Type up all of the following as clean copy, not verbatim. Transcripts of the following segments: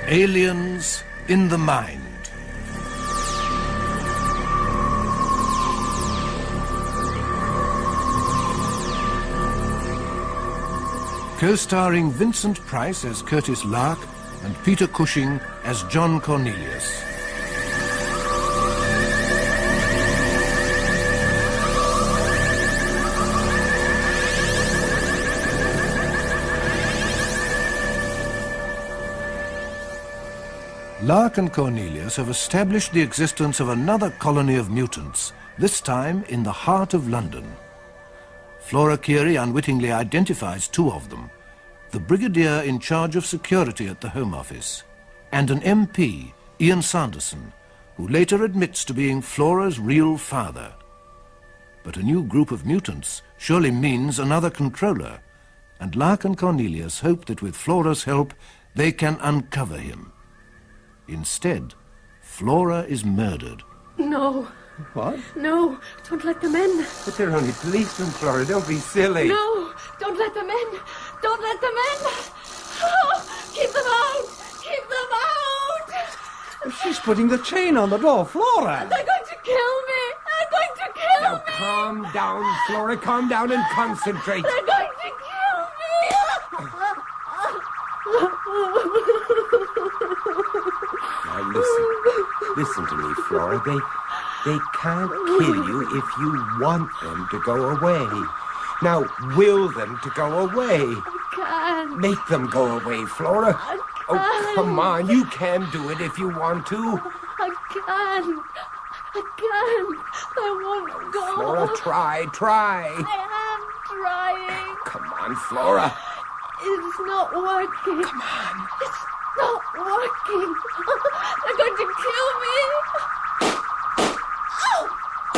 Aliens in the Mind. Co-starring Vincent Price as Curtis Lark and Peter Cushing as John Cornelius. Lark and Cornelius have established the existence of another colony of mutants, this time in the heart of London. Flora Keiry unwittingly identifies two of them, the brigadier in charge of security at the Home Office, and an MP, Ian Sanderson, who later admits to being Flora's real father. But a new group of mutants surely means another controller, and Lark and Cornelius hope that with Flora's help they can uncover him. Instead, Flora is murdered. No. What? No, don't let them in. But they're only policemen, Flora. Don't be silly. No, don't let them in. Don't let them in. Oh, keep them out. Keep them out. She's putting the chain on the door, Flora. They're going to kill me. They're going to kill Now, me. calm down, Flora. Calm down and concentrate. They're going to kill me. Now, listen to me, Flora. They can't kill you if you want them to go away. Now, will them to go away. I can't. Make them go away, Flora. I can't. Oh, come on. You can do it if you want to. I can't. I can't. I won't go. Flora, try. I am trying. Come on, Flora. It's not working. Come on. It's not working. They're going to kill me.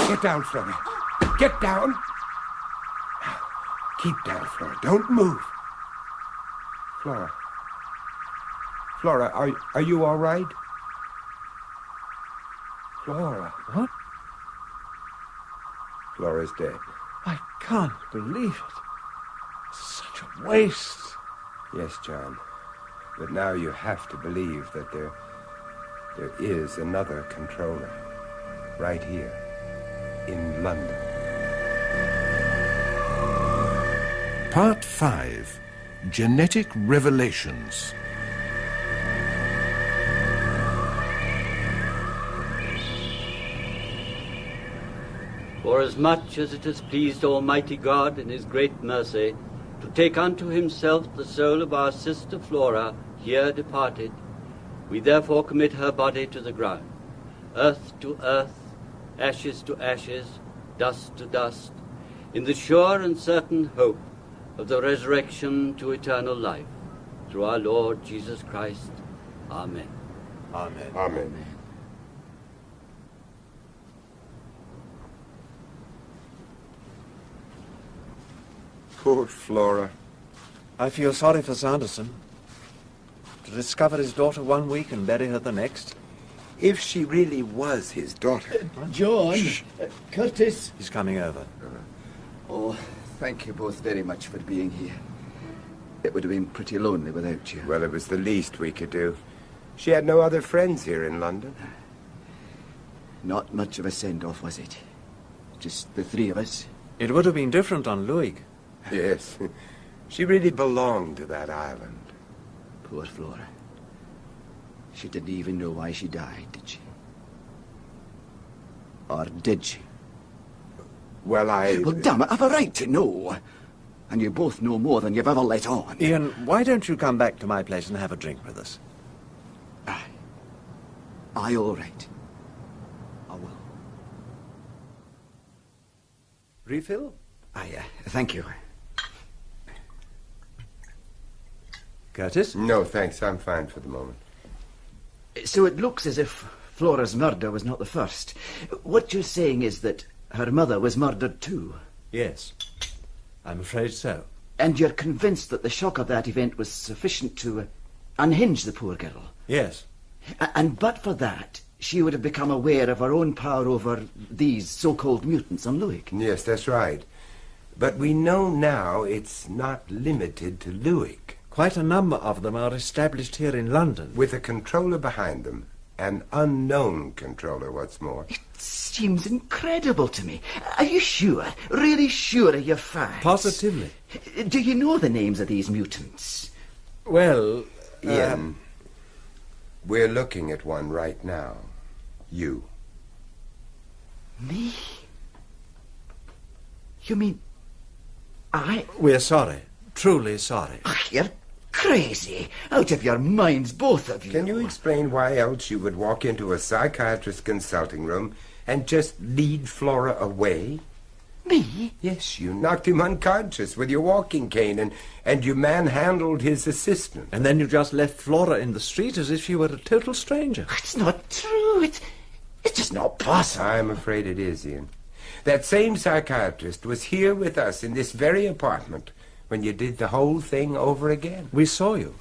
Get down, Flora. Get down. Now, keep down, Flora. Don't move. Flora, are you all right? Flora. What? Flora's dead. I can't believe it. Such a waste. Yes, John. But now you have to believe that there is another controller. Right here. In London. Part 5. Genetic Revelations. Forasmuch as it has pleased Almighty God in his great mercy to take unto himself the soul of our sister Flora, here departed, we therefore commit her body to the ground, earth to earth, ashes to ashes, dust to dust, in the sure and certain hope of the resurrection to eternal life, through our Lord Jesus Christ. Amen. Amen. Amen. Poor Flora. I feel sorry for Sanderson. To discover his daughter one week and bury her the next. If she really was his daughter. John, Curtis. He's coming over. Oh, thank you both very much for being here. It would have been pretty lonely without you. Well, it was the least we could do. She had no other friends here in London. Not much of a send-off, was it? Just the three of us. It would have been different on Luig. Yes. She really belonged to that island. Poor Flora. She didn't even know why she died, did she? Or did she? Well, Well, damn it, I've a right to know. And you both know more than you've ever let on. Ian, why don't you come back to my place and have a drink with us? Aye, all right. I will. Refill? Aye, thank you. Curtis? No, thanks. I'm fine for the moment. So it looks as if Flora's murder was not the first. What you're saying is that her mother was murdered too? Yes. I'm afraid so. And you're convinced that the shock of that event was sufficient to unhinge the poor girl? Yes. And but for that, she would have become aware of her own power over these so-called mutants on Luig? Yes, that's right. But we know now it's not limited to Luig. Quite a number of them are established here in London. With a controller behind them. An unknown controller, what's more. It seems incredible to me. Are you sure? Really sure of your facts? Positively. Do you know the names of these mutants? Well, Ian, we're looking at one right now. You. Me? You mean I? We're sorry. Truly sorry. Ach, you're crazy. Out of your minds, both of you. Can you explain why else you would walk into a psychiatrist's consulting room and just lead Flora away? Me? Yes, you knocked him unconscious with your walking cane and you manhandled his assistant. And then you just left Flora in the street as if she were a total stranger. It's not true. It's just not possible. I'm afraid it is, Ian. That same psychiatrist was here with us in this very apartment when you did the whole thing over again. We saw you.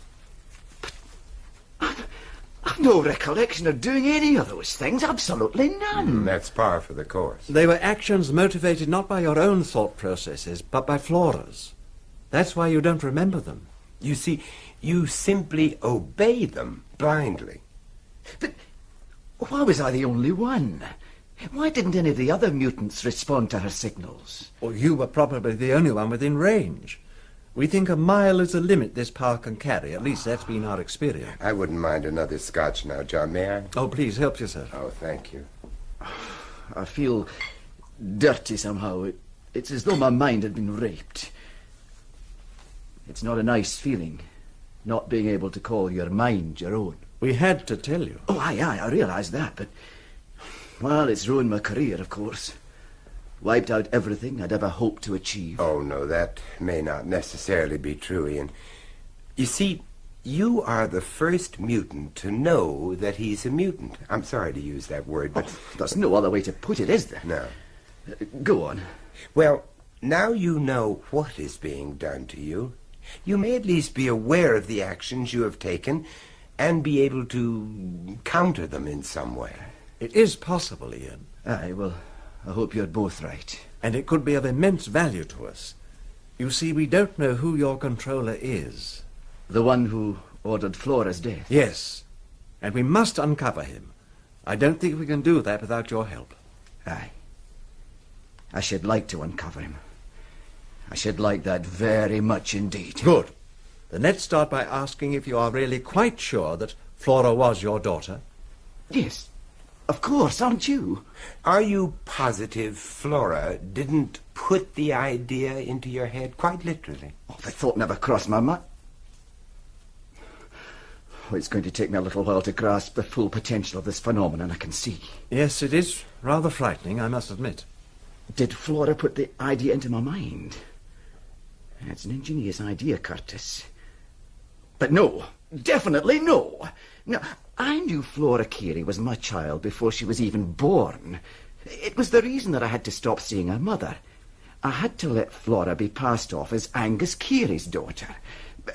I've no recollection of doing any of those things. Absolutely none. That's par for the course. They were actions motivated not by your own thought processes, but by Flora's. That's why you don't remember them. You see, you simply obey them blindly. But why was I the only one? Why didn't any of the other mutants respond to her signals? Well, you were probably the only one within range. We think a mile is the limit this power can carry. At least that's been our experience. I wouldn't mind another scotch now, John. May I? Oh, please, help yourself. Oh, thank you. I feel dirty somehow. It's as though my mind had been raped. It's not a nice feeling, not being able to call your mind your own. We had to tell you. Oh, aye, I realise that, but... Well, it's ruined my career, of course. Wiped out everything I'd ever hoped to achieve. Oh, no, that may not necessarily be true, Ian. You see, you are the first mutant to know that he's a mutant. I'm sorry to use that word, but... Oh, there's no other way to put it, is there? No. Go on. Well, now you know what is being done to you. You may at least be aware of the actions you have taken and be able to counter them in some way. It is possible, Ian. Aye, well, I hope you're both right. And it could be of immense value to us. You see, we don't know who your controller is. The one who ordered Flora's death? Yes. And we must uncover him. I don't think we can do that without your help. Aye. I should like to uncover him. I should like that very much indeed. Good. Then let's start by asking if you are really quite sure that Flora was your daughter. Yes, of course, aren't you? Are you positive Flora didn't put the idea into your head, quite literally? Oh, the thought never crossed my mind. Oh, it's going to take me a little while to grasp the full potential of this phenomenon, I can see. Yes, it is rather frightening, I must admit. Did Flora put the idea into my mind? That's an ingenious idea, Curtis. But no, definitely no. No, I knew Flora Keiry was my child before she was even born. It was the reason that I had to stop seeing her mother. I had to let Flora be passed off as Angus Keiry's daughter.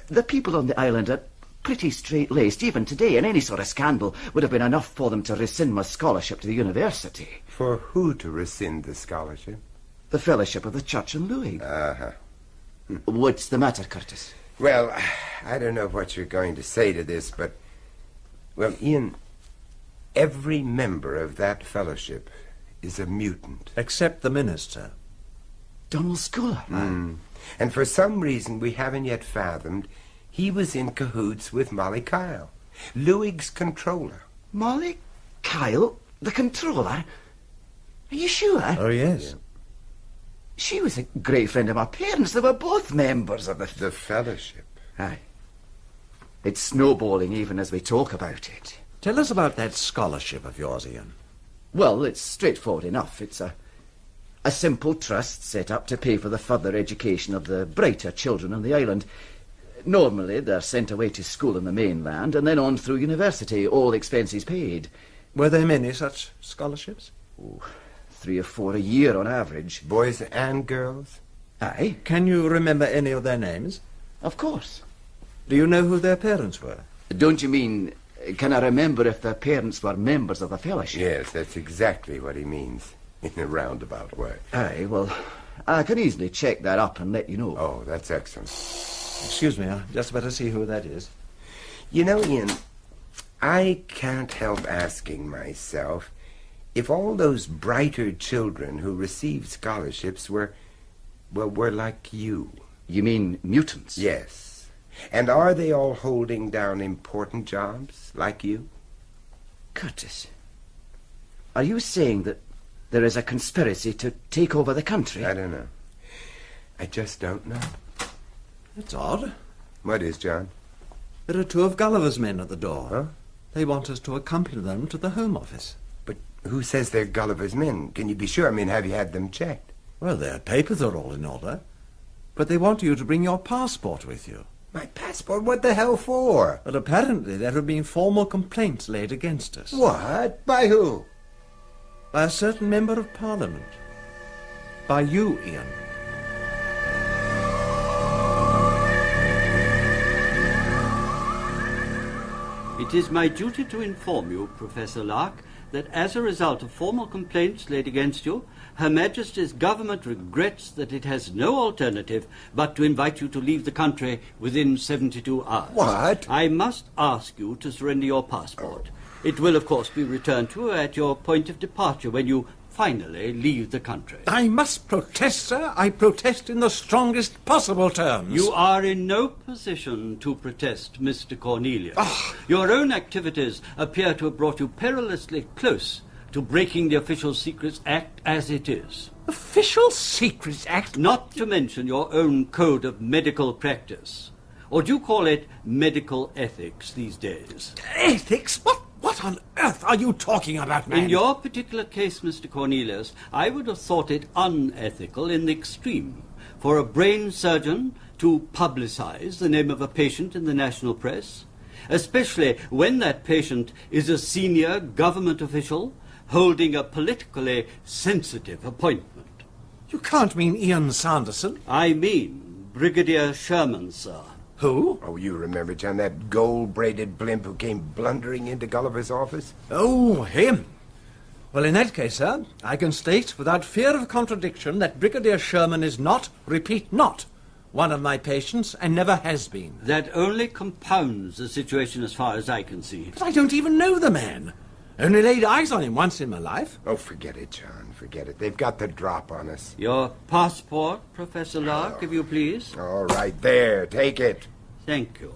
The people on the island are pretty straight-laced even today, and any sort of scandal would have been enough for them to rescind my scholarship to the university. For who to rescind the scholarship? The Fellowship of the Church in Louis. Uh-huh. What's the matter, Curtis? Well, I don't know what you're going to say to this, but... Well, Ian, every member of that fellowship is a mutant. Except the minister. Donal Scoular. And for some reason we haven't yet fathomed, he was in cahoots with Molly Kyle, Louig's controller. Molly Kyle, the controller? Are you sure? Oh, yes. Yeah. She was a great friend of my parents. They were both members of The fellowship. Aye. It's snowballing even as we talk about it. Tell us about that scholarship of yours, Ian. Well, it's straightforward enough. It's a simple trust set up to pay for the further education of the brighter children on the island. Normally, they're sent away to school in the mainland and then on through university, all expenses paid. Were there many such scholarships? Oh, 3 or 4 a year on average. Boys and girls? Aye, Can you remember any of their names? of course. Do you know who their parents were? Don't you mean, can I remember if their parents were members of the fellowship? Yes, that's exactly what he means, in a roundabout way. Aye, well, I can easily check that up and let you know. Oh, that's excellent. Excuse me, I just better see who that is. You know, Ian, I can't help asking myself if all those brighter children who received scholarships were like you. You mean mutants? Yes. And are they all holding down important jobs, like you? Curtis, are you saying that there is a conspiracy to take over the country? I don't know. I just don't know. It's odd. What is, John? There are 2 of Gulliver's men at the door. Huh? They want us to accompany them to the Home Office. But who says they're Gulliver's men? Can you be sure? I mean, have you had them checked? Well, their papers are all in order. But they want you to bring your passport with you. My passport? What the hell for? But apparently there have been formal complaints laid against us. What? By who? By a certain member of Parliament. By you, Ian. It is my duty to inform you, Professor Lark, that as a result of formal complaints laid against you, Her Majesty's government regrets that it has no alternative but to invite you to leave the country within 72 hours. What? I must ask you to surrender your passport. It will, of course, be returned to you at your point of departure when you finally leave the country. I must protest, sir. I protest in the strongest possible terms. You are in no position to protest, Mr. Cornelius. Your own activities appear to have brought you perilously close to breaking the Official Secrets Act as it is. Official Secrets Act? Not to mention your own code of medical practice. Or do you call it medical ethics these days? Ethics? What on earth are you talking about, man? In your particular case, Mr. Cornelius, I would have thought it unethical in the extreme for a brain surgeon to publicize the name of a patient in the national press, especially when that patient is a senior government official holding a politically sensitive appointment. You can't mean Ian Sanderson. I mean Brigadier Sherman, sir. Who? Oh, you remember, John, that gold-braided blimp who came blundering into Gulliver's office? Oh, him. Well, in that case, sir, I can state without fear of contradiction that Brigadier Sherman is not, repeat, not, one of my patients and never has been. That only compounds the situation as far as I can see. But I don't even know the man. Only laid eyes on him once in my life. Oh, forget it, John, forget it. They've got the drop on us. Your passport, Professor Lark, if you please. All right, there, take it. Thank you.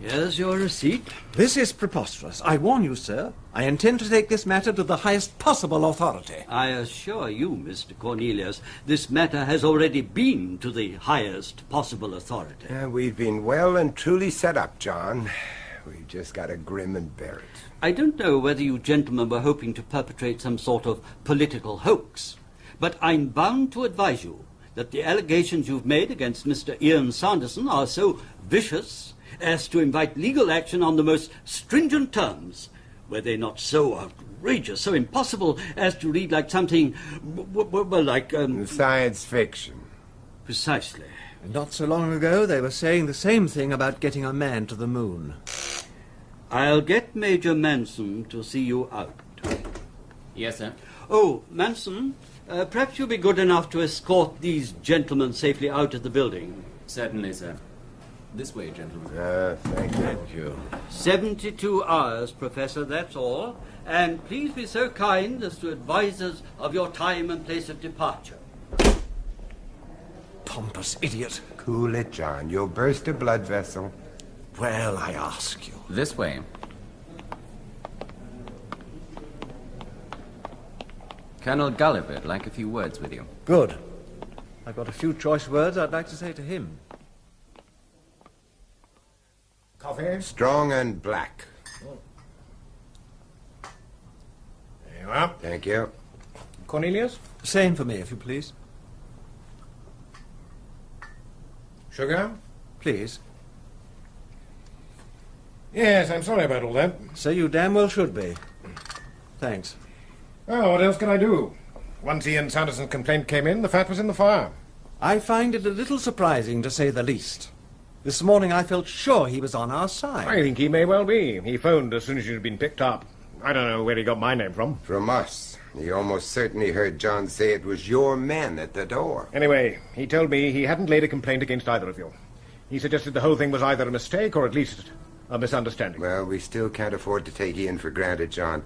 Here's your receipt. This is preposterous. I warn you, sir. I intend to take this matter to the highest possible authority. I assure you, Mr. Cornelius, this matter has already been to the highest possible authority. We've been well and truly set up, John. We've just got to grin and bear it. I don't know whether you gentlemen were hoping to perpetrate some sort of political hoax, but I'm bound to advise you that the allegations you've made against Mr. Ian Sanderson are so vicious as to invite legal action on the most stringent terms. Were they not so outrageous, so impossible as to read like something, like... Science fiction. Precisely. Not so long ago, they were saying the same thing about getting a man to the moon. I'll get Major Manson to see you out. Yes, sir. Oh, Manson, perhaps you'll be good enough to escort these gentlemen safely out of the building. Certainly, sir. This way, gentlemen. Thank you. 72 hours, Professor, that's all. And please be so kind as to advise us of your time and place of departure. Pompous idiot. Cool it, John. You'll burst a blood vessel. Well, I ask you. This way. Colonel Gulliver would like a few words with you. Good. I've got a few choice words I'd like to say to him. Coffee? Strong and black. There you are. Thank you. Cornelius? Same for me, if you please. Sugar? Please. Yes, I'm sorry about all that. So you damn well should be. Thanks. Oh, what else can I do? Once Ian Sanderson's complaint came in, the fat was in the fire. I find it a little surprising, to say the least. This morning I felt sure he was on our side. I think he may well be. He phoned as soon as you'd been picked up. I don't know where he got my name from. From us. He almost certainly heard John say it was your men at the door. Anyway, he told me he hadn't laid a complaint against either of you. He suggested the whole thing was either a mistake or at least a misunderstanding. Well, we still can't afford to take Ian for granted, John.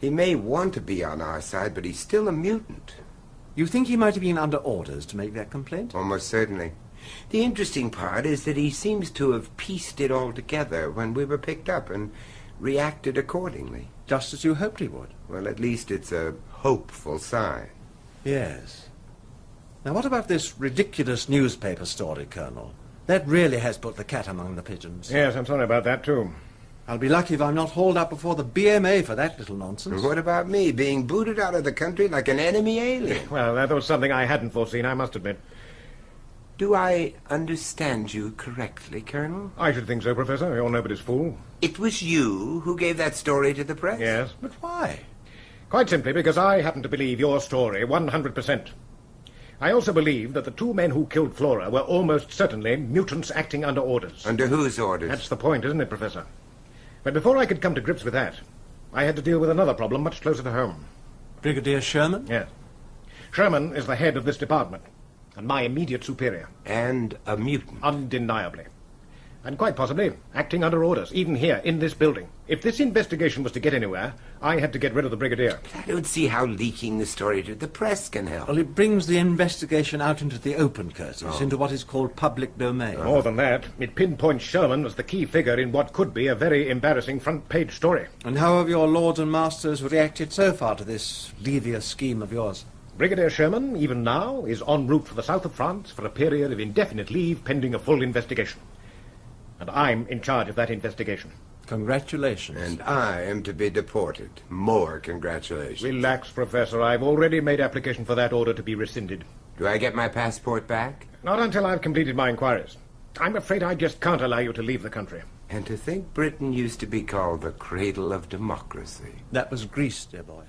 He may want to be on our side, but he's still a mutant. You think he might have been under orders to make that complaint? Almost certainly. The interesting part is that he seems to have pieced it all together when we were picked up and reacted accordingly. Just as you hoped he would. Well, at least it's a hopeful sign. Yes. Now, what about this ridiculous newspaper story, Colonel? That really has put the cat among the pigeons. Yes, I'm sorry about that, too. I'll be lucky if I'm not hauled up before the BMA for that little nonsense. And what about me, being booted out of the country like an enemy alien? Well, that was something I hadn't foreseen, I must admit. Do I understand you correctly, Colonel? I should think so, Professor. You're nobody's fool. It was you who gave that story to the press? Yes. But why? Quite simply because I happen to believe your story 100%. I also believe that the two men who killed Flora were almost certainly mutants acting under orders. Under whose orders? That's the point, isn't it, Professor? But before I could come to grips with that, I had to deal with another problem much closer to home. Brigadier Sherman? Yes. Sherman is the head of this department, and my immediate superior. And a mutant. Undeniably. And quite possibly acting under orders, even here, in this building. If this investigation was to get anywhere, I had to get rid of the Brigadier. I don't see how leaking the story to the press can help. Well, it brings the investigation out into the open, Curtis, into what is called public domain. More than that, it pinpoints Sherman as the key figure in what could be a very embarrassing front-page story. And how have your lords and masters reacted so far to this devious scheme of yours? Brigadier Sherman, even now, is en route for the south of France for a period of indefinite leave pending a full investigation. And I'm in charge of that investigation. Congratulations. And I am to be deported. More congratulations. Relax, Professor. I've already made application for that order to be rescinded. Do I get my passport back? Not until I've completed my inquiries. I'm afraid I just can't allow you to leave the country. And to think Britain used to be called the cradle of democracy. That was Greece, dear boy.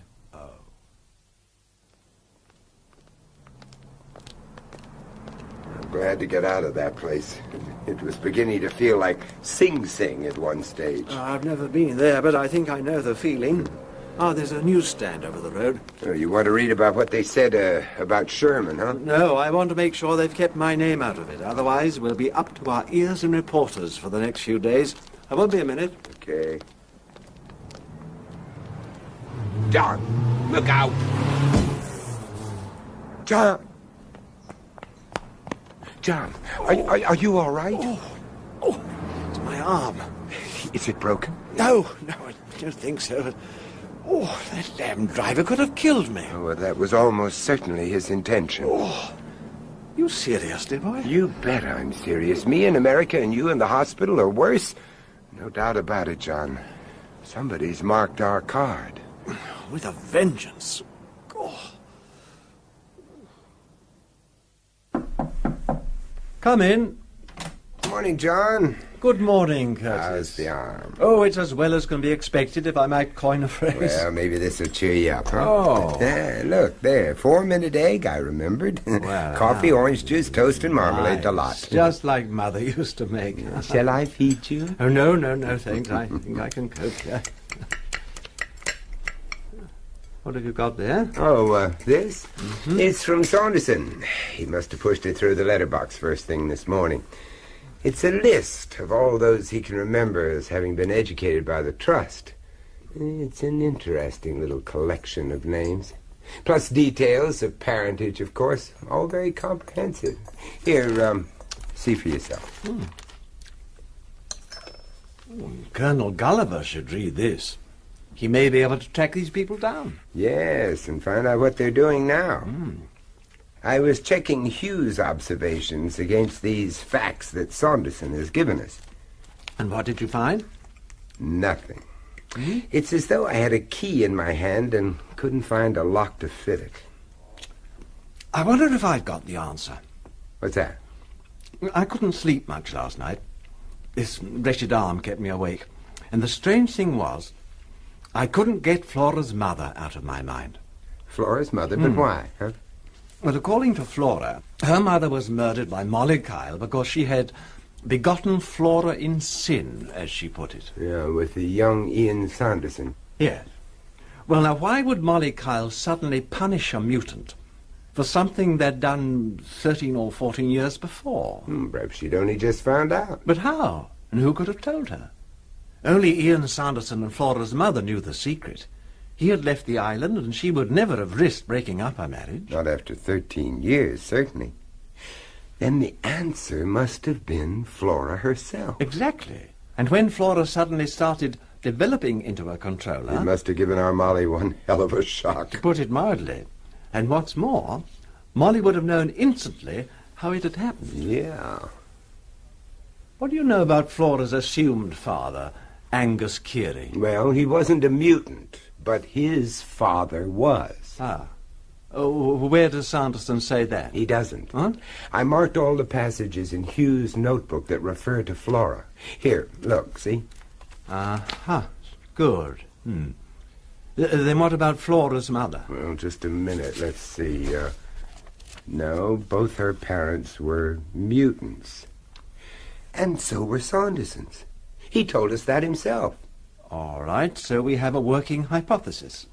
Glad to get out of that place. It was beginning to feel like Sing Sing at one stage. I've never been there, but I think I know the feeling. There's a newsstand over the road. Oh, you want to read about what they said about Sherman, huh? No, I want to make sure they've kept my name out of it. Otherwise, we'll be up to our ears in reporters for the next few days. I won't be a minute. Okay. John, look out! John! John, are you all right? Oh, it's my arm. Is it broken? No, I don't think so. Oh, that damn driver could have killed me. Oh, well, that was almost certainly his intention. Oh, you serious, dear boy? You bet I'm serious. Me in America and you in the hospital or worse? No doubt about it, John. Somebody's marked our card. With a vengeance. Oh. Come in. Morning, John. Good morning, Curtis. How's the arm? Oh, it's as well as can be expected, if I might coin a phrase. Well, maybe this'll cheer you up, huh? Oh. Yeah, look, there. 4-minute egg, I remembered. Well, coffee, orange juice, toast, and marmalade, a lot. Just like Mother used to make. Shall I feed you? Oh, no, thanks. I think I can cope here. What have you got there? Oh, this? Mm-hmm. It's from Saunderson. He must have pushed it through the letterbox first thing this morning. It's a list of all those he can remember as having been educated by the Trust. It's an interesting little collection of names. Plus details of parentage, of course. All very comprehensive. Here, see for yourself. Colonel Gulliver should read this. He may be able to track these people down. Yes, and find out what they're doing now. I was checking Hugh's observations against these facts that Saunderson has given us. And what did you find? Nothing. It's as though I had a key in my hand and couldn't find a lock to fit it. I wonder if I've got the answer. What's that? I couldn't sleep much last night. This wretched arm kept me awake. And the strange thing was, I couldn't get Flora's mother out of my mind. Flora's mother? But why, huh? Well, according to Flora, her mother was murdered by Mollychile because she had begotten Flora in sin, as she put it. Yeah, with the young Ian Sanderson. Yes. Well, now, why would Molly Kyle suddenly punish a mutant for something they'd done 13 or 14 years before? Perhaps she'd only just found out. But how? And who could have told her? Only Ian Sanderson and Flora's mother knew the secret. He had left the island, and she would never have risked breaking up her marriage. Not after 13 years, certainly. Then the answer must have been Flora herself. Exactly. And when Flora suddenly started developing into a controller... It must have given our Molly one hell of a shock. To put it mildly. And what's more, Molly would have known instantly how it had happened. Yeah. What do you know about Flora's assumed father, Angus Keiry? Well, he wasn't a mutant, but his father was. Ah. Oh, where does Sanderson say that? He doesn't. Huh? I marked all the passages in Hugh's notebook that refer to Flora. Here, look, see? Good. Then what about Flora's mother? Well, just a minute. Let's see. No, both her parents were mutants. And so were Sanderson's. He told us that himself. All right, so we have a working hypothesis.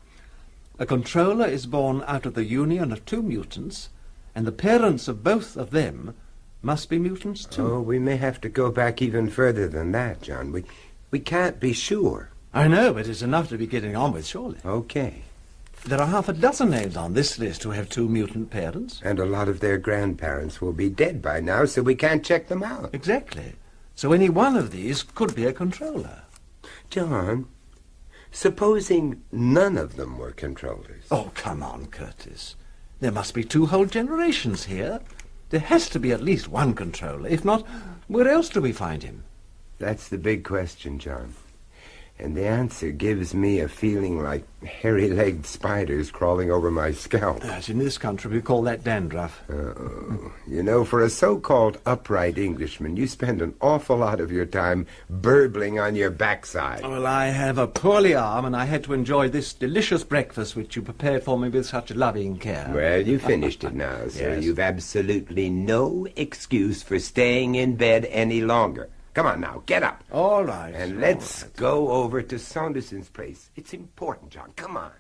A controller is born out of the union of two mutants, and the parents of both of them must be mutants too. Oh, we may have to go back even further than that, John. We can't be sure. I know, but it's enough to be getting on with, surely. Okay. There are half a dozen names on this list who have two mutant parents. And a lot of their grandparents will be dead by now, so we can't check them out. Exactly. So any one of these could be a controller. John, supposing none of them were controllers. Oh, come on, Curtis. There must be two whole generations here. There has to be at least one controller. If not, where else do we find him? That's the big question, John. And the answer gives me a feeling like hairy-legged spiders crawling over my scalp. As in this country, we call that dandruff. Uh-oh. You know, for a so-called upright Englishman, you spend an awful lot of your time burbling on your backside. Well, I have a poorly arm, and I had to enjoy this delicious breakfast which you prepared for me with such loving care. Well, you finished it now, so Yes. You've absolutely no excuse for staying in bed any longer. Come on now, get up. All right. And let's go over to Sanderson's place. It's important, John. Come on.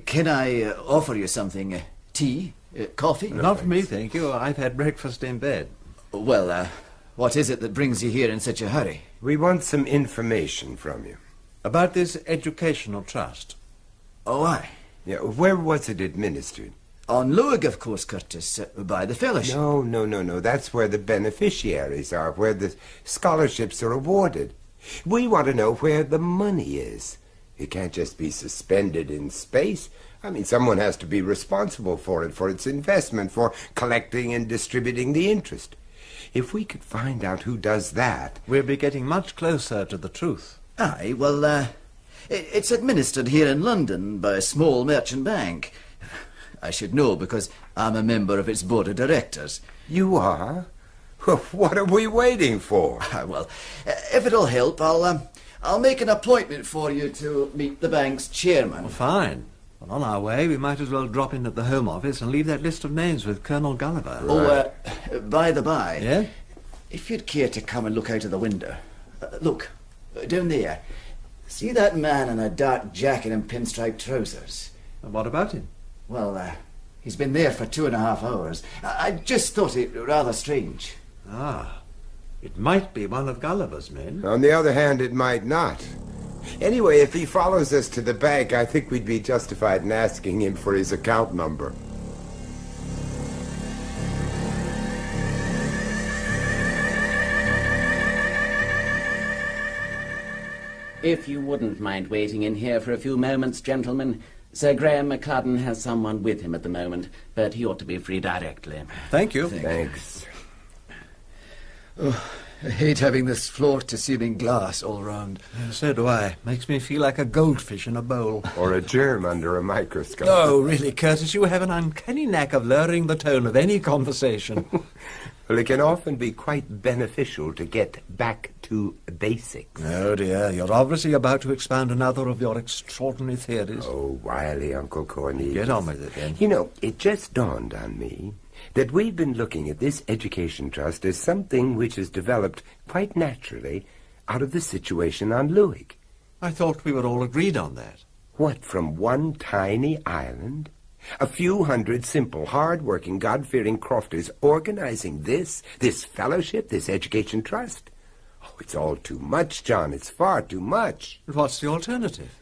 Can I offer you something? Tea? Coffee? Not for me, thank you. I've had breakfast in bed. Well, what is it that brings you here in such a hurry? We want some information from you. About this educational trust. Oh, aye. Yeah, where was it administered? On Luig, of course, Curtis, by the fellowship. No. That's where the beneficiaries are, where the scholarships are awarded. We want to know where the money is. It can't just be suspended in space. I mean, someone has to be responsible for it, for its investment, for collecting and distributing the interest. If we could find out who does that... We'll be getting much closer to the truth. Aye, well, it's administered here in London by a small merchant bank. I should know because I'm a member of its board of directors. You are? Well, what are we waiting for? Well, if it'll help, I'll make an appointment for you to meet the bank's chairman. Well, fine. Well, on our way, we might as well drop in at the Home Office and leave that list of names with Colonel Gulliver. Oh, by the by, Yeah? if you'd care to come and look out of the window. Look, down there. See that man in a dark jacket and pinstripe trousers? And what about him? Well, he's been there for 2.5 hours. I just thought it rather strange. Ah, it might be one of Gulliver's men. On the other hand, it might not. Anyway, if he follows us to the bank, I think we'd be justified in asking him for his account number. If you wouldn't mind waiting in here for a few moments, gentlemen. Sir Graham McCudden has someone with him at the moment, but he ought to be free directly. Thank you. Thanks. Oh, I hate having this floor-to-ceiling glass all round. So do I. Makes me feel like a goldfish in a bowl. Or a germ under a microscope. Oh, really, Curtis, you have an uncanny knack of lowering the tone of any conversation. Well, it can often be quite beneficial to get back to basics. Oh, dear, you're obviously about to expound another of your extraordinary theories. Oh, wily Uncle Cornelius. Get on with it, then. You know, it just dawned on me that we've been looking at this education trust as something which has developed quite naturally out of the situation on Luig. I thought we were all agreed on that. What, from one tiny island? A few hundred simple, hard-working, God-fearing crofters organizing this fellowship, this education trust? Oh, it's all too much, John. It's far too much. But what's the alternative?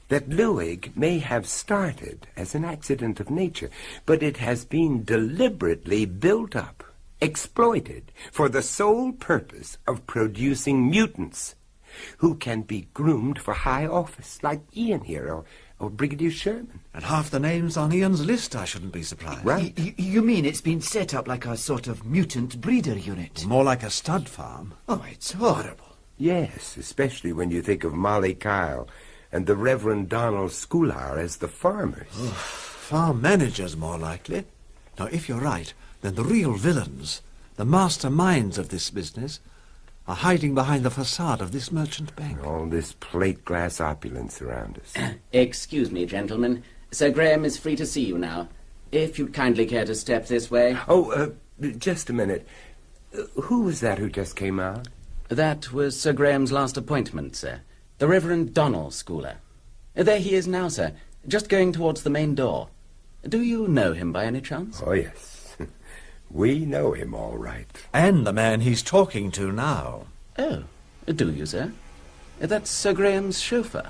That Luig may have started as an accident of nature, but it has been deliberately built up, exploited, for the sole purpose of producing mutants who can be groomed for high office, like Ian here, or Brigadier Sherman. And half the names on Ian's list, I shouldn't be surprised. Right. You mean it's been set up like a sort of mutant breeder unit? More like a stud farm. Oh, it's horrible. Yes, especially when you think of Molly Kyle and the Reverend Donal Scoular as the farmers. Farm managers, more likely. Now, if you're right, then the real villains, the masterminds of this business, are hiding behind the facade of this merchant bank. All this plate glass opulence around us. Excuse me, gentlemen. Sir Graham is free to see you now. If you'd kindly care to step this way. Oh, just a minute. Who was that who just came out? That was Sir Graham's last appointment, sir. The Reverend Donal Scoular. There he is now, sir, just going towards the main door. Do you know him by any chance? Oh, yes. We know him all right. And the man he's talking to now. Oh, do you, sir? That's Sir Graham's chauffeur.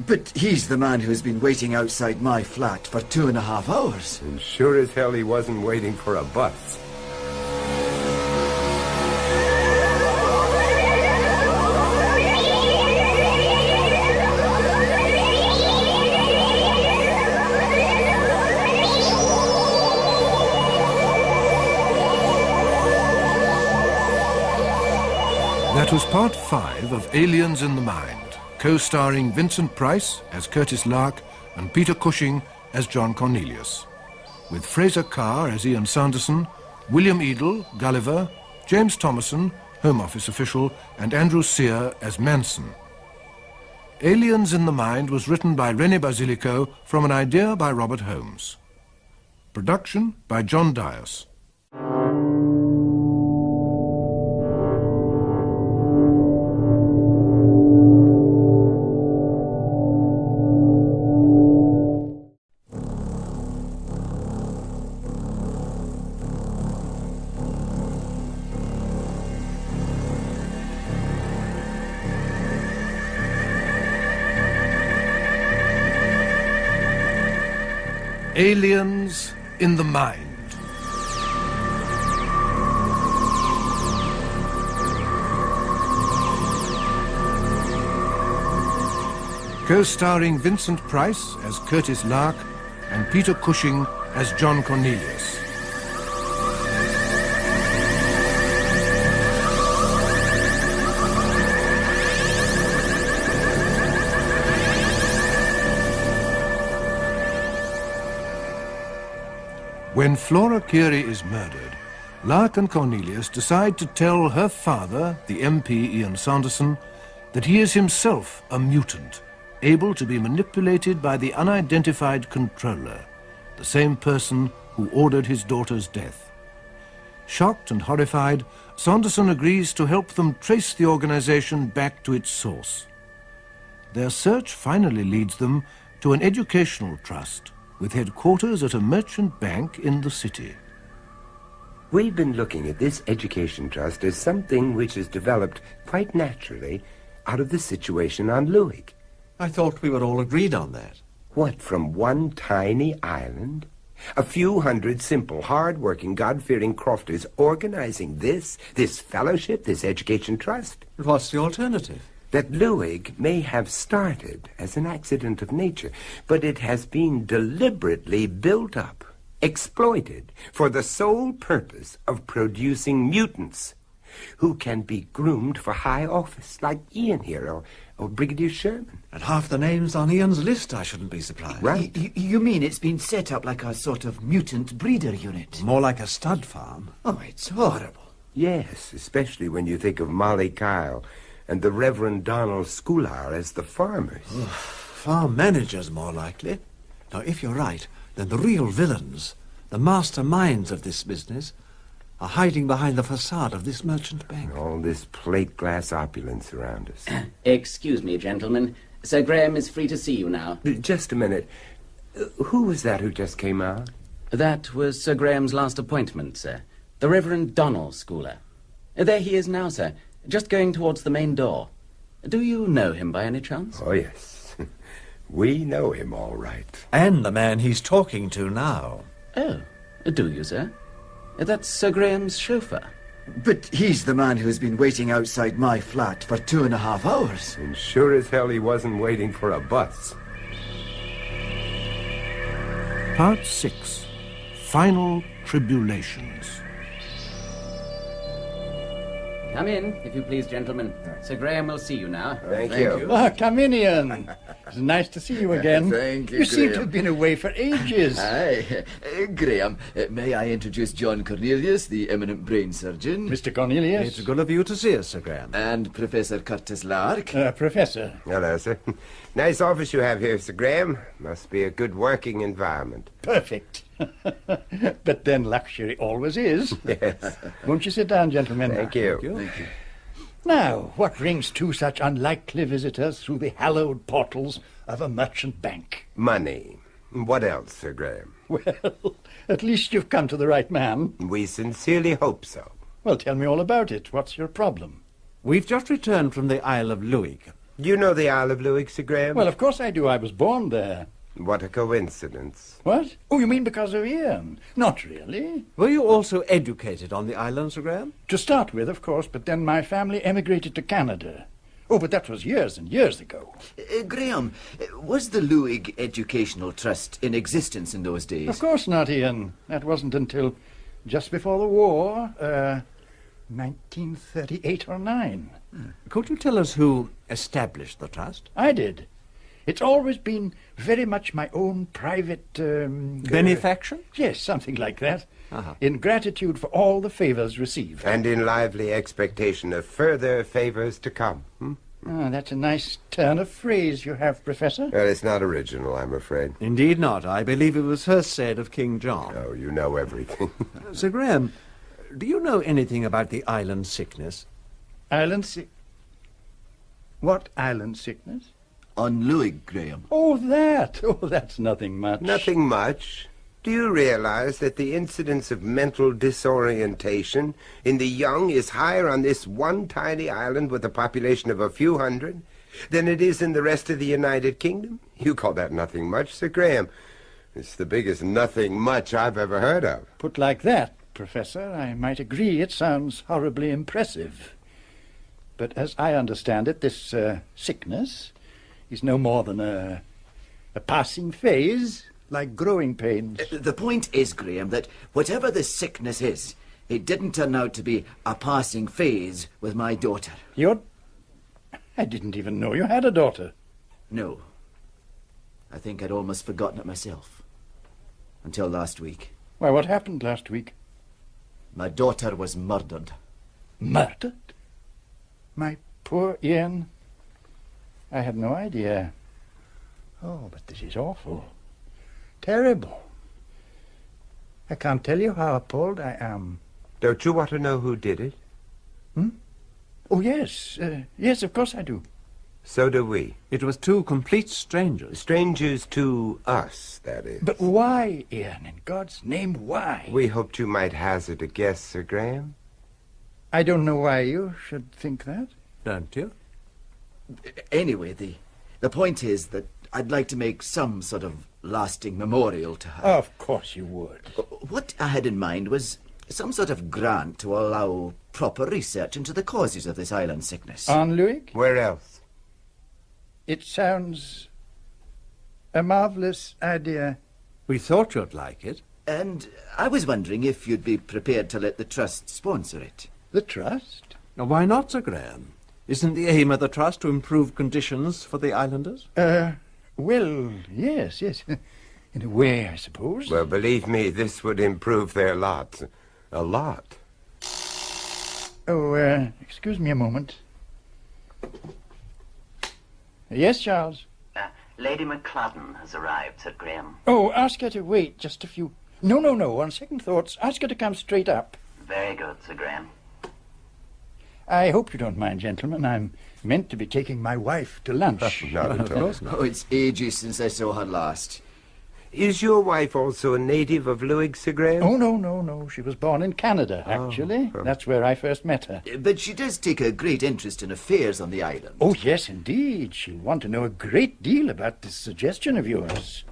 But he's the man who has been waiting outside my flat for 2.5 hours. And sure as hell he wasn't waiting for a bus. That was part 5 of Aliens in the Mind, co-starring Vincent Price as Curtis Lark and Peter Cushing as John Cornelius, with Fraser Kerr as Ian Sanderson, William Edel, Gulliver, James Thomason, Home Office official, and Andrew Sear as Manson. Aliens in the Mind was written by René Basilico from an idea by Robert Holmes. Production by John Dias. Aliens in the Mind. Co-starring Vincent Price as Curtis Lark and Peter Cushing as John Cornelius. When Flora Keiry is murdered, Lark and Cornelius decide to tell her father, the MP Ian Sanderson, that he is himself a mutant, able to be manipulated by the unidentified controller, the same person who ordered his daughter's death. Shocked and horrified, Sanderson agrees to help them trace the organization back to its source. Their search finally leads them to an educational trust with headquarters at a merchant bank in the city. We've been looking at this education trust as something which has developed quite naturally out of the situation on Luig. I thought we were all agreed on that. What, from one tiny island? A few hundred simple, hard-working, God-fearing crofters organizing this fellowship, this education trust? But what's the alternative? That Luig may have started as an accident of nature, but it has been deliberately built up, exploited, for the sole purpose of producing mutants who can be groomed for high office, like Ian here, or Brigadier Sherman. And half the names on Ian's list, I shouldn't be surprised. Right. You mean it's been set up like a sort of mutant breeder unit? More like a stud farm. Oh, it's horrible. Yes, especially when you think of Molly Kyle and the Reverend Donal Scoular as the farmers. Farm managers, more likely. Now, if you're right, then the real villains, the masterminds of this business, are hiding behind the facade of this merchant bank. All this plate glass opulence around us. Excuse me, gentlemen. Sir Graham is free to see you now. Just a minute. Who was that who just came out? That was Sir Graham's last appointment, sir. The Reverend Donal, Scoular. There he is now, sir, just going towards the main door. Do you know him by any chance? Oh, yes. We know him all right. And the man he's talking to now. Oh, do you, sir? That's Sir Graham's chauffeur. But he's the man who's been waiting outside my flat for 2.5 hours. And sure as hell he wasn't waiting for a bus. Part 6. Final Tribulations. Come in, if you please, gentlemen. Sir Graham will see you now. Thank you. Ah, come in, Ian. It's nice to see you again. Thank you, You seem to Graham. have been away for ages. Aye. Graham, may I introduce John Cornelius, the eminent brain surgeon, Mr. Cornelius. It's good of you to see us, Sir Graham. and Professor Curtis Lark. Professor. Hello, sir. Nice office you have here, Sir Graham. Must be a good working environment. Perfect. But then luxury always is. Yes. Won't you sit down, gentlemen? Thank you. Thank you. Now, what brings two such unlikely visitors through the hallowed portals of a merchant bank? Money. What else, Sir Graham? Well, at least you've come to the right man. We sincerely hope so. Well, tell me all about it. What's your problem? We've just returned from the Isle of Louis. Do you know the Isle of Louis, Sir Graham? Well, of course I do. I was born there. What a coincidence. What? Oh, you mean because of Ian? Not really. Were you also educated on the island, Sir Graham? To start with, of course, but then my family emigrated to Canada. Oh, but that was years and years ago. Graham, was the Louis Educational Trust in existence in those days? Of course not, Ian. That wasn't until just before the war, 1938 or 9. Could you tell us who established the trust? I did. It's always been very much my own private... Benefaction? Yes, something like that. Uh-huh. In gratitude for all the favours received. And in lively expectation of further favors to come. Ah, that's a nice turn of phrase you have, Professor. Well, it's not original, I'm afraid. Indeed not. I believe it was first said of King John. Oh, you know everything. Sir Graham, do you know anything about the island sickness? What island sickness? On Louis, Graham. Oh, that. Oh, that's nothing much. Nothing much. Do you realize that the incidence of mental disorientation in the young is higher on this one tiny island with a population of a few hundred than it is in the rest of the United Kingdom? You call that nothing much, Sir Graham. It's the biggest nothing much I've ever heard of. Put like that, Professor, I might agree it sounds horribly impressive. But as I understand it, this sickness is no more than a passing phase, like growing pains. The point is, Graham, that whatever the sickness is, it didn't turn out to be a passing phase with my daughter. I didn't even know you had a daughter. No. I think I'd almost forgotten it myself. Until last week. Why, what happened last week? My daughter was murdered. Murdered? My poor Ian. I had no idea. Oh, but this is awful. Terrible. I can't tell you how appalled I am. Don't you want to know who did it? Oh, yes. Yes, of course I do. So do we. It was two complete strangers. Strangers to us, that is. But why, Ian? In God's name, why? We hoped you might hazard a guess, Sir Graham. I don't know why you should think that. Don't you? Anyway, the point is that I'd like to make some sort of lasting memorial to her. Of course you would. What I had in mind was some sort of grant to allow proper research into the causes of this island sickness. On Louis? Where else? It sounds a marvellous idea. We thought you'd like it. And I was wondering if you'd be prepared to let the Trust sponsor it. The Trust? Now, why not, Sir Graham? Isn't the aim of the Trust to improve conditions for the islanders? Well, yes. In a way, I suppose. Well, believe me, this would improve their lot. A lot. Oh, excuse me a moment. Yes, Charles? Lady McCladden has arrived, Sir Graham. Oh, ask her to wait just a few... No. On second thoughts, ask her to come straight up. Very good, Sir Graham. I hope you don't mind, gentlemen. I'm meant to be taking my wife to lunch. Not at all. Oh, it's ages since I saw her last. Is your wife also a native of Lewig, Sir Graham? Oh, no. She was born in Canada, actually. That's where I first met her. But she does take a great interest in affairs on the island. Oh, yes, indeed. She'll want to know a great deal about this suggestion of yours.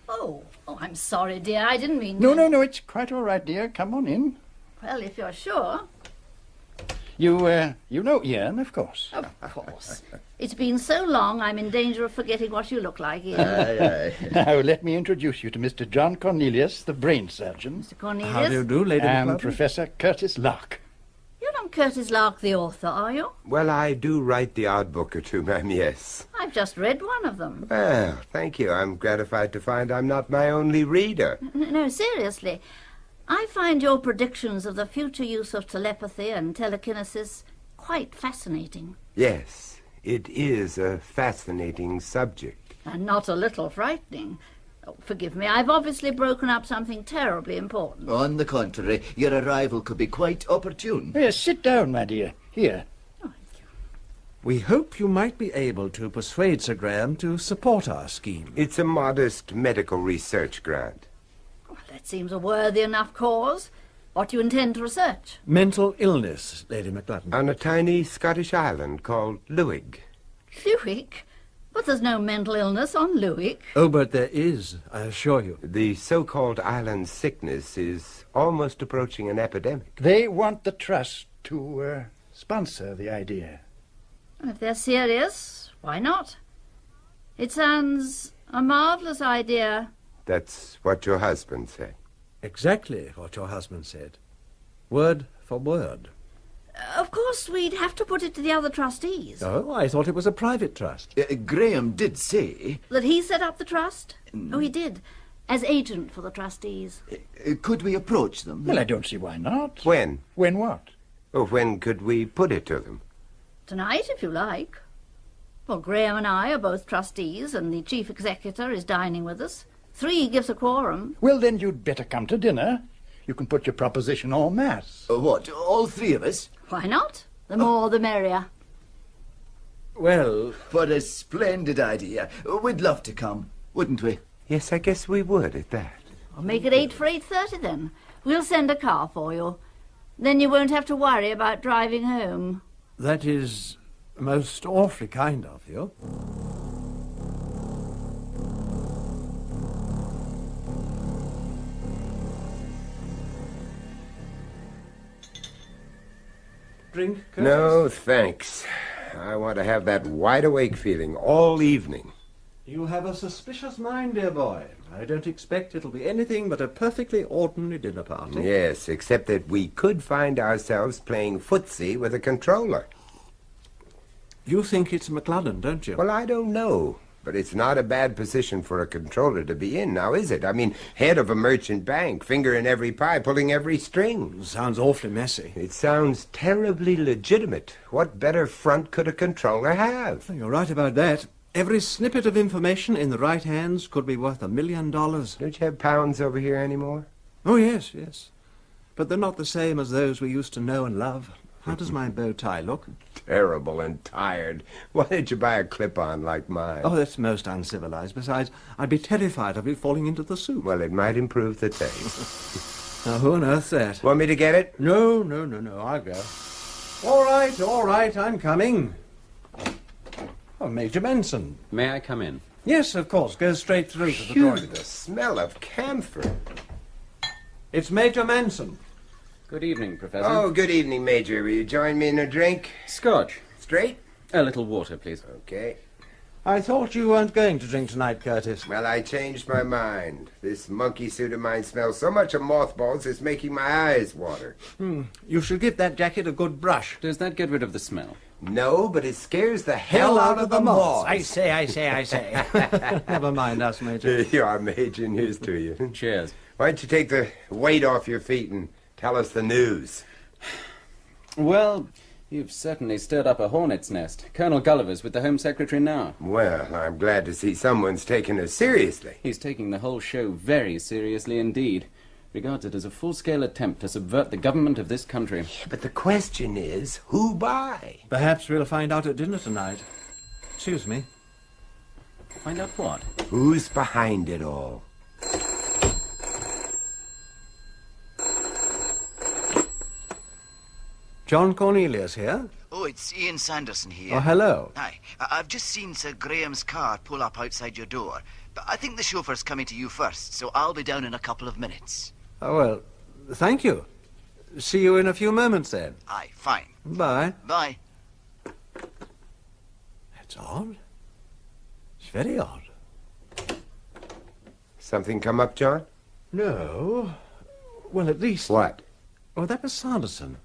Oh, I'm sorry, dear. I didn't mean... No, it's quite all right, dear. Come on in. Well, if you're sure. You know Ian, of course. Of course. It's been so long, I'm in danger of forgetting what you look like, Ian. Aye. Now, let me introduce you to Mr. John Cornelius, the brain surgeon. Mr. Cornelius. How do you do, Lady And McClellan? Professor Curtis Lark. You're not Curtis Lark, the author, are you? Well, I do write the odd book or two, ma'am, yes. I've just read one of them. Well, thank you. I'm gratified to find I'm not my only reader. No, seriously. I find your predictions of the future use of telepathy and telekinesis quite fascinating. Yes, it is a fascinating subject. And not a little frightening. Oh, forgive me, I've obviously broken up something terribly important. On the contrary, your arrival could be quite opportune. Yes, sit down, my dear. Here. We hope you might be able to persuade Sir Graham to support our scheme. It's a modest medical research grant. Well, that seems a worthy enough cause. What do you intend to research? Mental illness, Lady McClellan. On a tiny Scottish island called Lewig. Lewig? But there's no mental illness on Lewig. Oh, but there is, I assure you. The so-called island sickness is almost approaching an epidemic. They want the trust to sponsor the idea. If they're serious, why not? It sounds a marvellous idea. That's what your husband said. Exactly what your husband said. Word for word. Of course, we'd have to put it to the other trustees. Oh, I thought it was a private trust. Graham did say... That he set up the trust? Oh, he did. As agent for the trustees. Could we approach them? Well, I don't see why not. When? When what? Oh, when could we put it to them? Tonight, if you like. Well, Graham and I are both trustees, and the chief executor is dining with us. 3 gives a quorum. Well, then you'd better come to dinner. You can put your proposition en masse. What, all 3 of us? Why not? The more the merrier. Well... What a splendid idea. We'd love to come, wouldn't we? Yes, I guess we would at that. I'll make it 8 for 8:30 then. We'll send a car for you. Then you won't have to worry about driving home. That is most awfully kind of you. Drink, Curtis? No, thanks. I want to have that wide-awake feeling all evening. You have a suspicious mind, dear boy. I don't expect it'll be anything but a perfectly ordinary dinner party. Yes, except that we could find ourselves playing footsie with a controller. You think it's McClellan, don't you? Well, I don't know. But it's not a bad position for a controller to be in, now is it? I mean, head of a merchant bank, finger in every pie, pulling every string. Sounds awfully messy. It sounds terribly legitimate. What better front could a controller have? You're right about that. Every snippet of information in the right hands could be worth $1 million. Don't you have pounds over here anymore? Oh, yes. But they're not the same as those we used to know and love. How does my bow tie look? Terrible and tired. Why did you buy a clip-on like mine? Oh, that's most uncivilized. Besides, I'd be terrified of it falling into the soup. Well, it might improve the taste. Now, who on earth's that? Want me to get it? No, I'll go. All right, I'm coming. Oh, Major Manson. May I come in? Yes, of course. Go straight through to the Phew, drawing. the smell of camphor. It's Major Manson. Good evening, Professor. Oh, good evening, Major. Will you join me in a drink? Scotch. Straight? A little water, please. Okay. I thought you weren't going to drink tonight, Curtis. Well, I changed my mind. This monkey suit of mine smells so much of mothballs it's making my eyes water. You should give that jacket a good brush. Does that get rid of the smell? No, but it scares the hell out of the moths. I say. Never mind us, Major. You are, Major, and here's to you. Cheers. Why don't you take the weight off your feet and tell us the news? Well, you've certainly stirred up a hornet's nest. Colonel Gulliver's with the Home Secretary now. Well, I'm glad to see someone's taking us seriously. He's taking the whole show very seriously indeed. regards it as a full-scale attempt to subvert the government of this country. Yeah, but the question is, who by? Perhaps we'll find out at dinner tonight. Excuse me. Find out what? Who's behind it all? John Cornelius here? Oh, it's Ian Sanderson here. Oh, hello. Hi. I've just seen Sir Graham's car pull up outside your door. But I think the chauffeur's coming to you first, so I'll be down in a couple of minutes. Oh, well, thank you. See you in a few moments, then. Aye, fine. Bye. Bye. That's odd. It's very odd. Something come up, John? No. Well, at least... What? Oh, that was Sanderson.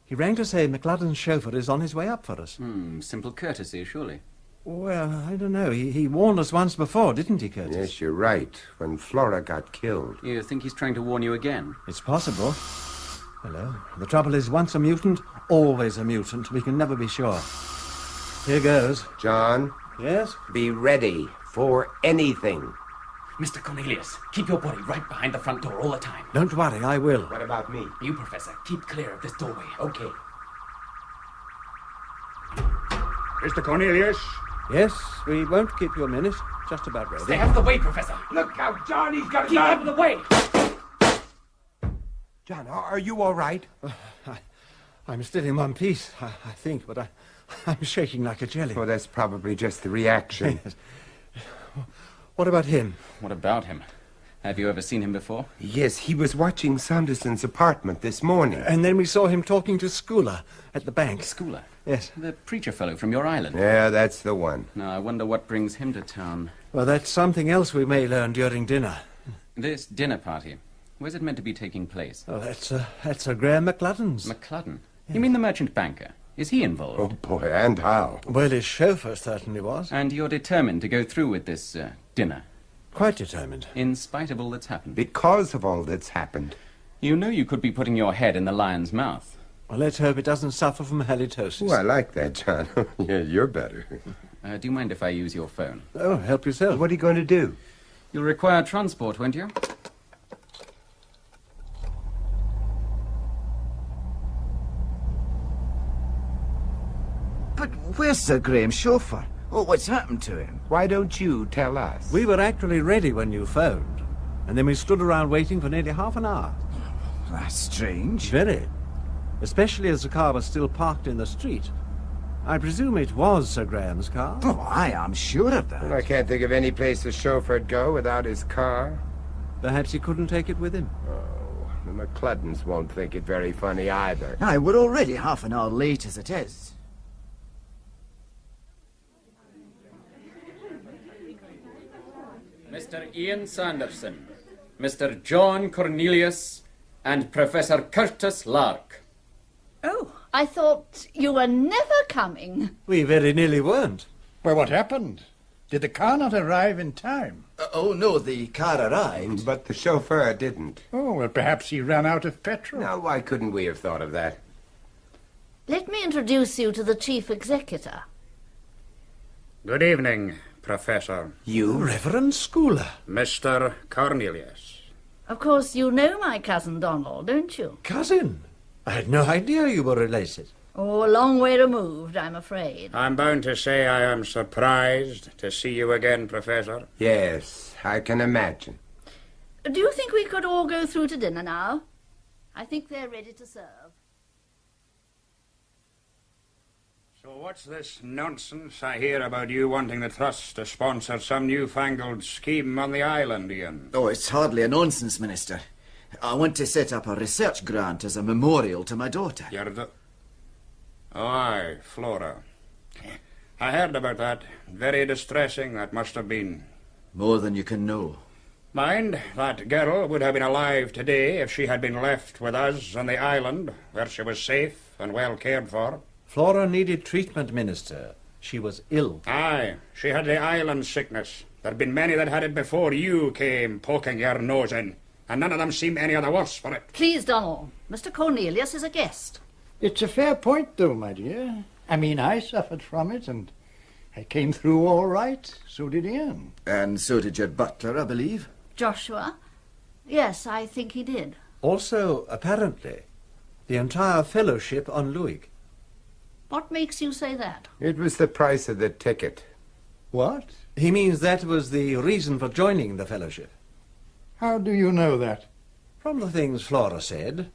He rang to say McLadden's chauffeur is on his way up for us. Simple courtesy, surely. Well, I don't know. He warned us once before, didn't he, Curtis? Yes, you're right. When Flora got killed. You think he's trying to warn you again? It's possible. Hello. The trouble is, once a mutant, always a mutant. We can never be sure. Here goes. John? Yes? Be ready for anything. Mr. Cornelius, keep your body right behind the front door all the time. Don't worry, I will. What about me? You, Professor, keep clear of this doorway. Okay. Mr. Cornelius? Yes, we won't keep you a minute. Just about ready. Stay out of the way, Professor. Look out, John, he's got a Keep gun! out of the way. John, are you all right? I'm still in one piece, I think, but I'm shaking like a jelly. Oh, that's probably just the reaction. What about him? What about him? Have you ever seen him before? Yes, he was watching Sanderson's apartment this morning. Uh, And then we saw him talking to Scoular at the bank. Scoular? Yes. The preacher fellow from your island. Yeah, that's the one. Now, I wonder what brings him to town. Well, that's something else we may learn during dinner. This dinner party, where's it meant to be taking place? Oh, that's Graham McLadden's. McLadden? You mean the merchant banker? Is he involved? Oh, boy, and how? Well, his chauffeur certainly was. And you're determined to go through with this dinner? Quite determined. In spite of all that's happened? Because of all that's happened. You know you could be putting your head in the lion's mouth. Well, let's hope it doesn't suffer from halitosis. Oh, I like that, John. Yeah, you're better. Do you mind if I use your phone? Oh, help yourself. What are you going to do? You'll require transport, won't you? But where's Sir Graham's chauffeur? Oh, what's happened to him? Why don't you tell us? We were actually ready when you phoned. And then we stood around waiting for nearly half an hour. That's strange. Very. Especially as the car was still parked in the street. I presume it was Sir Graham's car. Oh, I am sure of that. Well, I can't think of any place the chauffeur'd go without his car. Perhaps he couldn't take it with him. Oh, the McLuddens won't think it very funny either. Aye, we're already half an hour late as it is. Mr. Ian Sanderson, Mr. John Cornelius, and Professor Curtis Lark. Oh, I thought you were never coming. We very nearly weren't. Well, what happened? Did the car not arrive in time? Oh, no, the car arrived. But the chauffeur didn't. Oh, well, perhaps he ran out of petrol. Now, why couldn't we have thought of that? Let me introduce you to the chief executor. Good evening, Professor. You? Reverend Scoular. Mr. Cornelius. Of course, you know my cousin Donal, don't you? Cousin? I had no idea you were related. Oh, a long way removed, I'm afraid. I'm bound to say I am surprised to see you again, Professor. Yes, I can imagine. Do you think we could all go through to dinner now? I think they're ready to serve. So what's this nonsense I hear about you wanting the Trust to sponsor some newfangled scheme on the island, Ian? Oh, it's hardly a nonsense, Minister. I want to set up a research grant as a memorial to my daughter. Oh, aye, Flora. I heard about that. Very distressing that must have been. More than you can know. Mind, that girl would have been alive today if she had been left with us on the island, where she was safe and well cared for. Flora needed treatment, Minister. She was ill. Aye, she had the island sickness. There'd been many that had it before you came poking your nose in, and none of them seem any the worse for it. Please, Donal. Mr. Cornelius is a guest. It's a fair point, though, my dear. I mean, I suffered from it, and I came through all right. So did Ian. And so did your butler, I believe. Joshua, Yes, I think he did. Also, apparently, the entire fellowship on Luig. What makes you say that? It was the price of the ticket. What? He means that was the reason for joining the fellowship. How do you know that? From the things Flora said,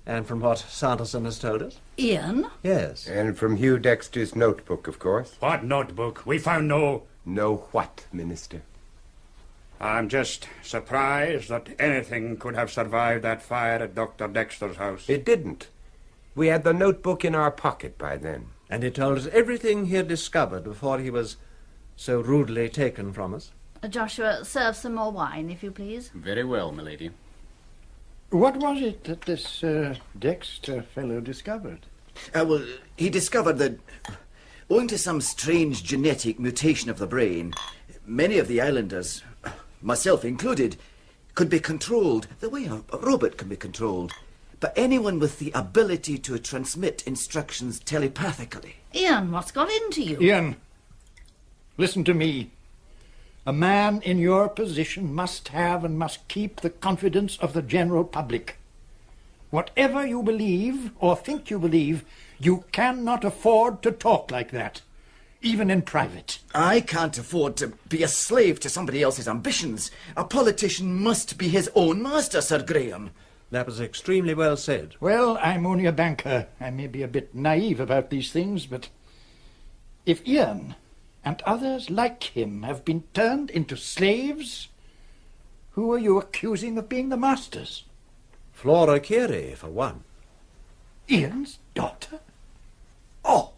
and from what Sanderson has told us. Ian? Yes. And from Hugh Dexter's notebook, of course. What notebook? We found no... No what, Minister? I'm just surprised that anything could have survived that fire at Dr. Dexter's house. It didn't. We had the notebook in our pocket by then. And he told us everything he had discovered before he was so rudely taken from us. Joshua, serve some more wine, if you please. Very well, milady. What was it that this Dexter fellow discovered? Well, he discovered that, owing to some strange genetic mutation of the brain, many of the islanders, myself included, could be controlled the way a robot can be controlled. But anyone with the ability to transmit instructions telepathically. Ian, what's got into you? Ian, listen to me. A man in your position must have and must keep the confidence of the general public. Whatever you believe or think you believe, you cannot afford to talk like that, even in private. I can't afford to be a slave to somebody else's ambitions. A politician must be his own master, Sir Graham. That was extremely well said. Well, I'm only a banker. I may be a bit naive about these things, but if Ian and others like him have been turned into slaves, who are you accusing of being the masters? Flora Keiry, for one. Ian's daughter? Oh,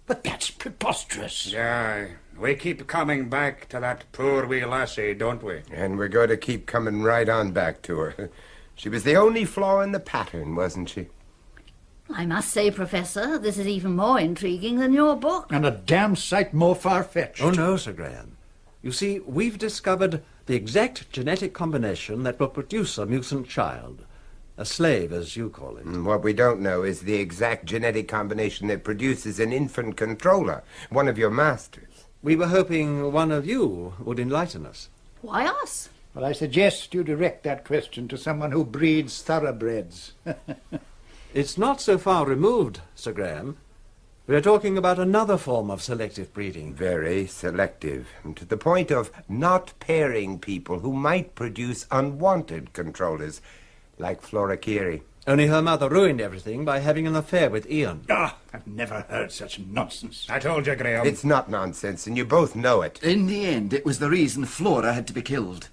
but that's preposterous. Yeah, we keep coming back to that poor wee lassie, don't we? And we're going to keep coming right on back to her. She was the only flaw in the pattern, wasn't she? I must say, Professor, this is even more intriguing than your book. And a damn sight more far-fetched. Oh, no, Sir Graham. You see, we've discovered the exact genetic combination that will produce a mutant child. A slave, as you call it. What we don't know is the exact genetic combination that produces an infant controller, one of your masters. We were hoping one of you would enlighten us. Why us? Well, I suggest you direct that question to someone who breeds thoroughbreds. It's not so far removed, Sir Graham. We are talking about another form of selective breeding. Very selective, and to the point of not pairing people who might produce unwanted controllers, like Flora Keiry. Only her mother ruined everything by having an affair with Ian. I've never heard such nonsense. I told you, Graham. It's not nonsense, and you both know it. In the end, it was the reason Flora had to be killed.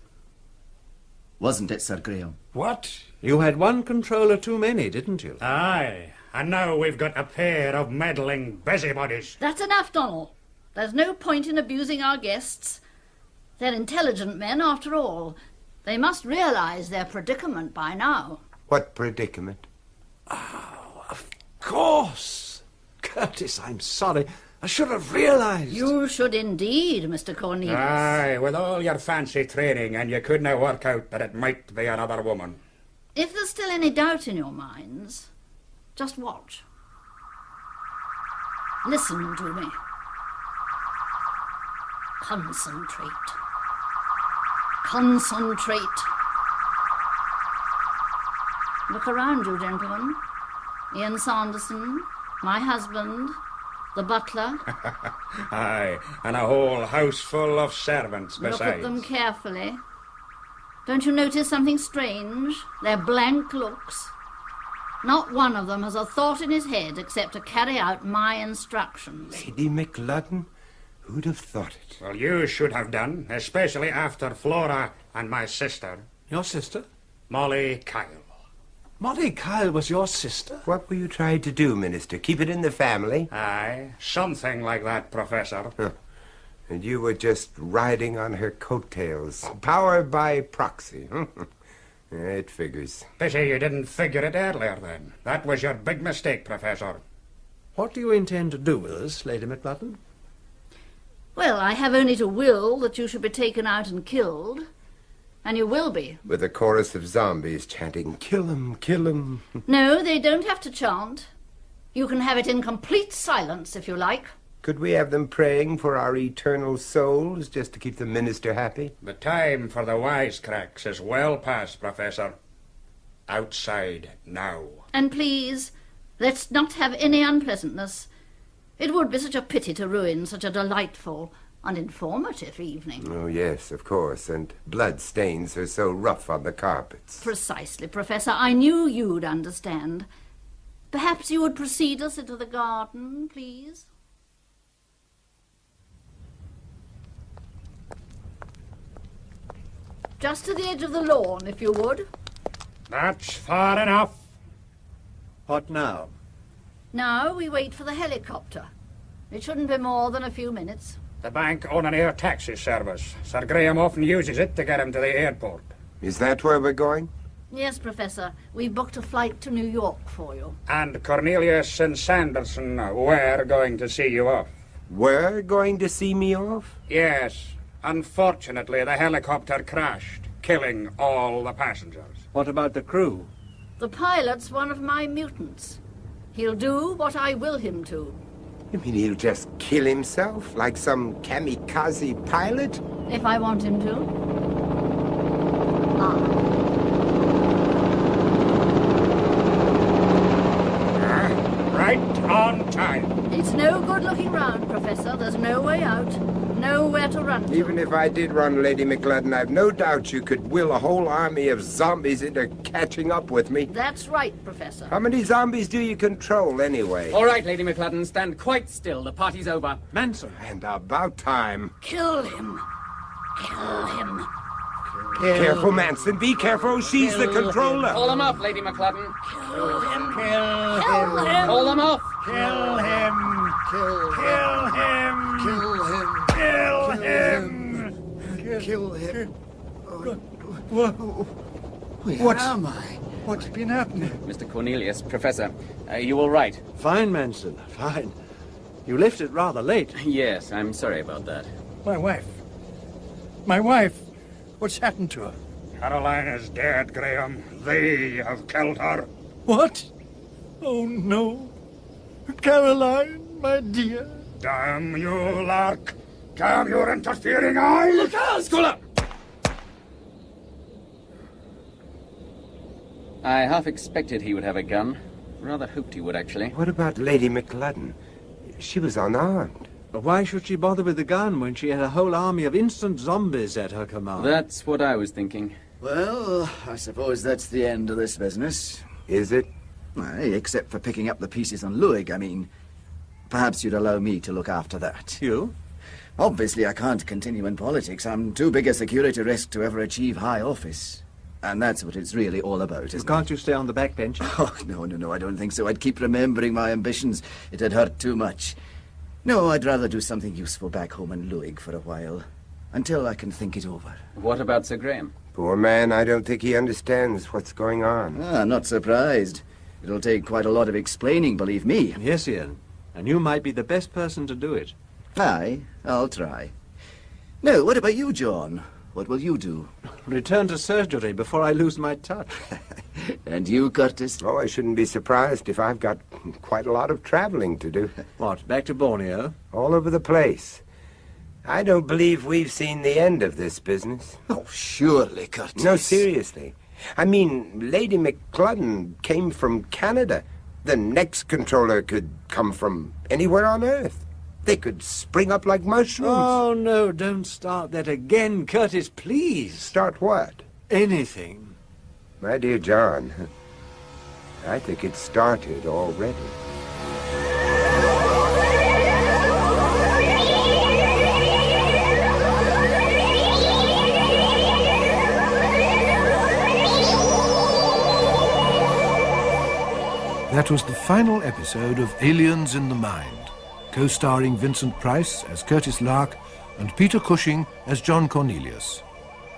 Wasn't it, Sir Graham? What? You had one controller too many, didn't you? Aye, and now we've got a pair of meddling busybodies. That's enough, Donal. There's no point in abusing our guests. They're intelligent men, after all. They must realize their predicament by now. What predicament? Oh, of course. Curtis, I'm sorry. I should have realized. You should indeed, Mr. Cornelius. Aye, with all your fancy training, and you couldn't work out that it might be another woman. If there's still any doubt in your minds, just watch. Listen to me. Concentrate. Concentrate. Look around you, gentlemen. Ian Sanderson, my husband, the butler. Aye, and a whole house full of servants besides. Look at them carefully. Don't you notice something strange? Their blank looks. Not one of them has a thought in his head except to carry out my instructions. Lady McLudden? Who'd have thought it? Well, you should have done, especially after Flora and my sister. Your sister? Molly Kyle. Molly Kyle was your sister? What were you trying to do, Minister? Keep it in the family? Aye, something like that, Professor. Huh. And you were just riding on her coattails. Power by proxy. It figures. Pity you didn't figure it earlier, then. That was your big mistake, Professor. What do you intend to do with us, Lady McLudden? Well, I have only to will that you should be taken out and killed. And you will be. With a chorus of zombies chanting, "Kill him, kill him." No, they don't have to chant. You can have it in complete silence, if you like. Could we have them praying for our eternal souls just to keep the minister happy? The time for the wisecracks is well past, Professor. Outside now. And please, let's not have any unpleasantness. It would be such a pity to ruin such a delightful and informative evening. Oh, yes, of course, and blood stains are so rough on the carpets. Precisely, Professor. I knew you'd understand. Perhaps you would precede us into the garden, please? Just to the edge of the lawn, if you would. That's far enough. What now? Now we wait for the helicopter. It shouldn't be more than a few minutes. The bank own an air taxi service. Sir Graham often uses it to get him to the airport. Is that where we're going? Yes, Professor. We booked a flight to New York for you. And Cornelius and Sanderson were going to see you off. Were going to see me off? Yes. Unfortunately, the helicopter crashed, killing all the passengers. What about the crew? The pilot's one of my mutants. He'll do what I will him to. You mean he'll just kill himself, like some kamikaze pilot? If I want him to. Right on time. It's no good looking round, Professor. There's no way out. Nowhere to run to. Even if I did run, Lady McLudden, I've no doubt you could will a whole army of zombies into catching up with me. That's right, Professor. How many zombies do you control, anyway? All right, Lady McLudden, stand quite still. The party's over. Manson. And about time. Kill him. Kill him. Careful, Manson. Be careful. She's the controller. Call them off, Lady McLudden. Kill him. Kill Kill him. him. Call them off. Kill him. Kill him. Kill him. Kill him. Kill him. Where am I? What's been happening? Mr. Cornelius, Professor, you all right? Fine, Manson, fine. You left it rather late. Yes, I'm sorry about that. My wife. My wife. What's happened to her? Caroline is dead, Graham. They have killed her. What? Oh, no. Caroline, my dear. Damn you, Lark. Damn your interfering eyes. Look out, Scoular! I half expected he would have a gun. Rather hoped he would, actually. What about Lady McLudden? She was unarmed. But why should she bother with the gun when she had a whole army of instant zombies at her command? That's what I was thinking. Well, I suppose that's the end of this business. Is it? Aye, except for picking up the pieces on Luig, I mean. Perhaps you'd allow me to look after that. You? Obviously, I can't continue in politics. I'm too big a security risk to ever achieve high office. And that's what it's really all about, isn't Can't you stay on the back bench? Oh, no, I don't think so. I'd keep remembering my ambitions. It'd hurt too much. No, I'd rather do something useful back home in Luig for a while. Until I can think it over. What about Sir Graham? Poor man, I don't think he understands what's going on. Not surprised. It'll take quite a lot of explaining, believe me. Yes, Ian. And you might be the best person to do it. Aye, I'll try. No, what about you, John? What will you do? Return to surgery before I lose my touch. And you, Curtis? Oh, I shouldn't be surprised if I've got quite a lot of traveling to do. What, back to Borneo? All over the place. I don't believe we've seen the end of this business. Oh, surely, Curtis. No, seriously. I mean, Lady McLudden came from Canada. The next controller could come from anywhere on Earth. They could spring up like mushrooms. Oh, no, don't start that again, Curtis, please. Start what? Anything. My dear John, I think it started already. That was the final episode of Aliens in the Mind, co-starring Vincent Price as Curtis Lark and Peter Cushing as John Cornelius,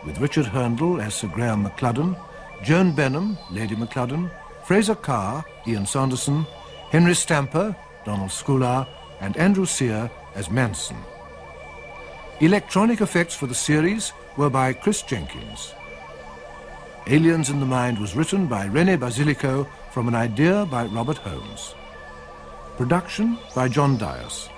with Richard Hurndall as Sir Graham McLudden, Joan Benham, Lady McLudden, Fraser Kerr, Ian Sanderson, Henry Stamper, Donal Scoular, and Andrew Sear as Manson. Electronic effects for the series were by Chris Jenkins. Aliens in the Mind was written by René Basilico from an idea by Robert Holmes. Production by John Dias.